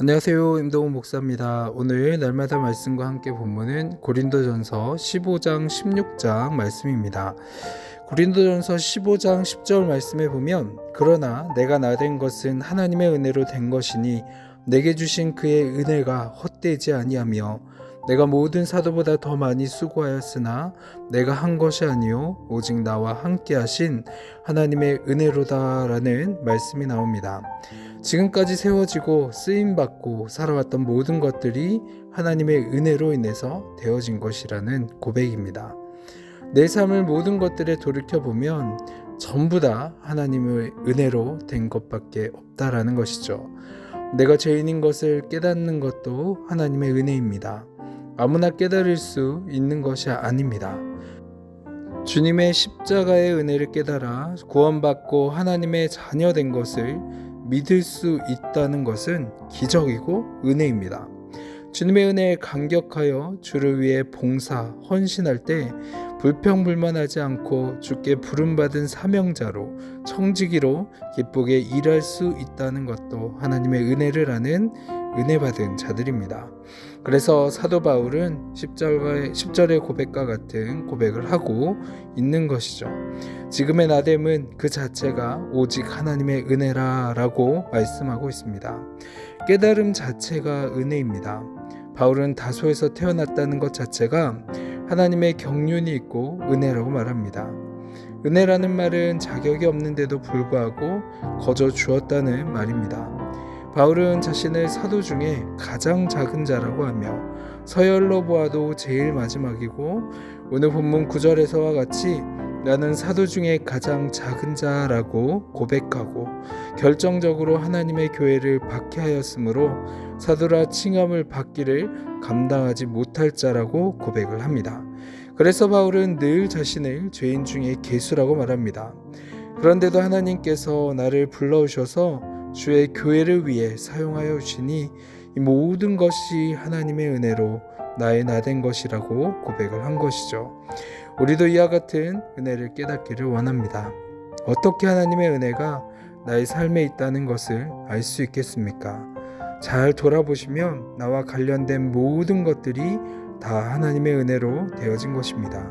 안녕하세요. 임동훈 목사입니다. 오늘 날마다 말씀과 함께 본문은 고린도전서 15장 16장 말씀입니다. 고린도전서 15장 10절 말씀에 보면 그러나 내가 나된 것은 하나님의 은혜로 된 것이니 내게 주신 그의 은혜가 헛되지 아니하며 내가 모든 사도보다 더 많이 수고하였으나 내가 한 것이 아니요 오직 나와 함께 하신 하나님의 은혜로다라는 말씀이 나옵니다. 지금까지 세워지고 쓰임받고 살아왔던 모든 것들이 하나님의 은혜로 인해서 되어진 것이라는 고백입니다. 내 삶을 모든 것들에 돌이켜보면 전부 다 하나님의 은혜로 된 것밖에 없다라는 것이죠. 내가 죄인인 것을 깨닫는 것도 하나님의 은혜입니다. 아무나 깨달을 수 있는 것이 아닙니다. 주님의 십자가의 은혜를 깨달아 구원받고 하나님의 자녀된 것을 믿을 수 있다는 것은 기적이고 은혜입니다. 주님의 은혜에 감격하여 주를 위해 봉사, 헌신할 때 불평불만하지 않고 주께 부름받은 사명자로 청지기로 기쁘게 일할 수 있다는 것도 하나님의 은혜를 아는 은혜받은 자들입니다. 그래서 사도 바울은 10절의 고백과 같은 고백을 하고 있는 것이죠. 지금의 나됨은 그 자체가 오직 하나님의 은혜라 라고 말씀하고 있습니다. 깨달음 자체가 은혜입니다. 바울은 다소에서 태어났다는 것 자체가 하나님의 경륜이 있고 은혜라고 말합니다. 은혜라는 말은 자격이 없는데도 불구하고 거저 주었다는 말입니다. 바울은 자신을 사도 중에 가장 작은 자라고 하며 서열로 보아도 제일 마지막이고 오늘 본문 9절에서와 같이 나는 사도 중에 가장 작은 자라고 고백하고 결정적으로 하나님의 교회를 박해하였으므로 사도라 칭함을 받기를 감당하지 못할 자라고 고백을 합니다. 그래서 바울은 늘 자신을 죄인 중에 괴수라고 말합니다. 그런데도 하나님께서 나를 불러오셔서 주의 교회를 위해 사용하여 주시니 이 모든 것이 하나님의 은혜로 나의 나된 것이라고 고백을 한 것이죠. 우리도 이와 같은 은혜를 깨닫기를 원합니다. 어떻게 하나님의 은혜가 나의 삶에 있다는 것을 알 수 있겠습니까? 잘 돌아보시면 나와 관련된 모든 것들이 다 하나님의 은혜로 되어진 것입니다.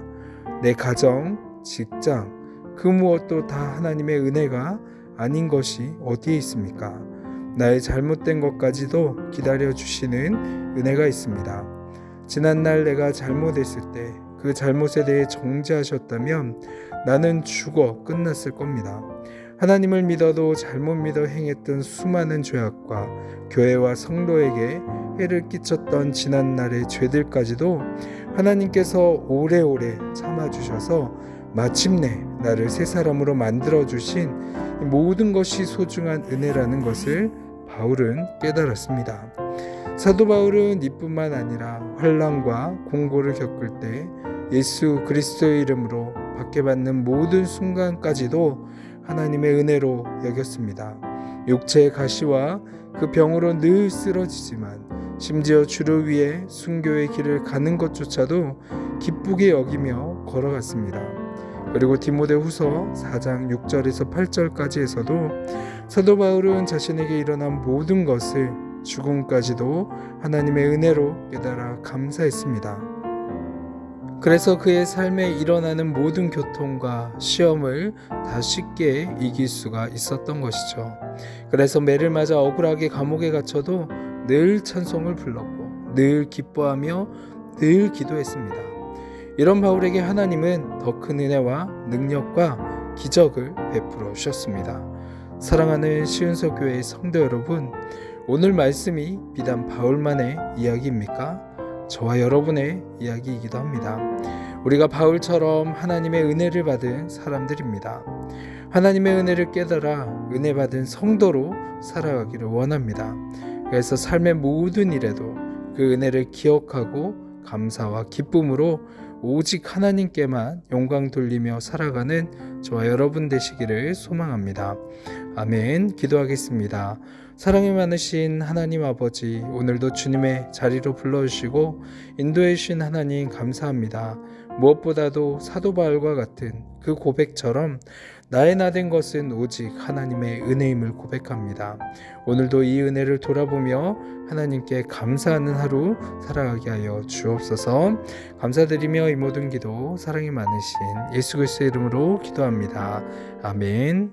내 가정, 직장, 그 무엇도 다 하나님의 은혜가 아닌 것이 어디에 있습니까? 나의 잘못된 것까지도 기다려주시는 은혜가 있습니다. 지난날 내가 잘못했을 때 그 잘못에 대해 정죄하셨다면 나는 죽어 끝났을 겁니다. 하나님을 믿어도 잘못 믿어 행했던 수많은 죄악과 교회와 성도에게 해를 끼쳤던 지난날의 죄들까지도 하나님께서 오래오래 참아주셔서 마침내 나를 새 사람으로 만들어주신 모든 것이 소중한 은혜라는 것을 바울은 깨달았습니다. 사도 바울은 이뿐만 아니라 환난과 공고를 겪을 때 예수 그리스도의 이름으로 박해받는 모든 순간까지도 하나님의 은혜로 여겼습니다. 육체의 가시와 그 병으로 늘 쓰러지지만 심지어 주를 위해 순교의 길을 가는 것조차도 기쁘게 여기며 걸어갔습니다. 그리고 디모데후서 4장 6절에서 8절까지에서도 사도 바울은 자신에게 일어난 모든 것을 죽음까지도 하나님의 은혜로 깨달아 감사했습니다. 그래서 그의 삶에 일어나는 모든 고통과 시험을 다 쉽게 이길 수가 있었던 것이죠. 그래서 매를 맞아 억울하게 감옥에 갇혀도 늘 찬송을 불렀고 늘 기뻐하며 늘 기도했습니다. 이런 바울에게 하나님은 더 큰 은혜와 능력과 기적을 베풀어 주셨습니다. 사랑하는 시은서 교회의 성도 여러분, 오늘 말씀이 비단 바울만의 이야기입니까? 저와 여러분의 이야기이기도 합니다. 우리가 바울처럼 하나님의 은혜를 받은 사람들입니다. 하나님의 은혜를 깨달아 은혜 받은 성도로 살아가기를 원합니다. 그래서 삶의 모든 일에도 그 은혜를 기억하고 감사와 기쁨으로 오직 하나님께만 영광 돌리며 살아가는 저와 여러분 되시기를 소망합니다. 아멘. 기도하겠습니다. 사랑이 많으신 하나님 아버지, 오늘도 주님의 자리로 불러주시고 인도해 주신 하나님 감사합니다. 무엇보다도 사도 바울과 같은 그 고백처럼 나의 나 된 것은 오직 하나님의 은혜임을 고백합니다. 오늘도 이 은혜를 돌아보며 하나님께 감사하는 하루 살아가게 하여 주옵소서. 감사드리며 이 모든 기도 사랑이 많으신 예수 그리스도의 이름으로 기도합니다. 아멘.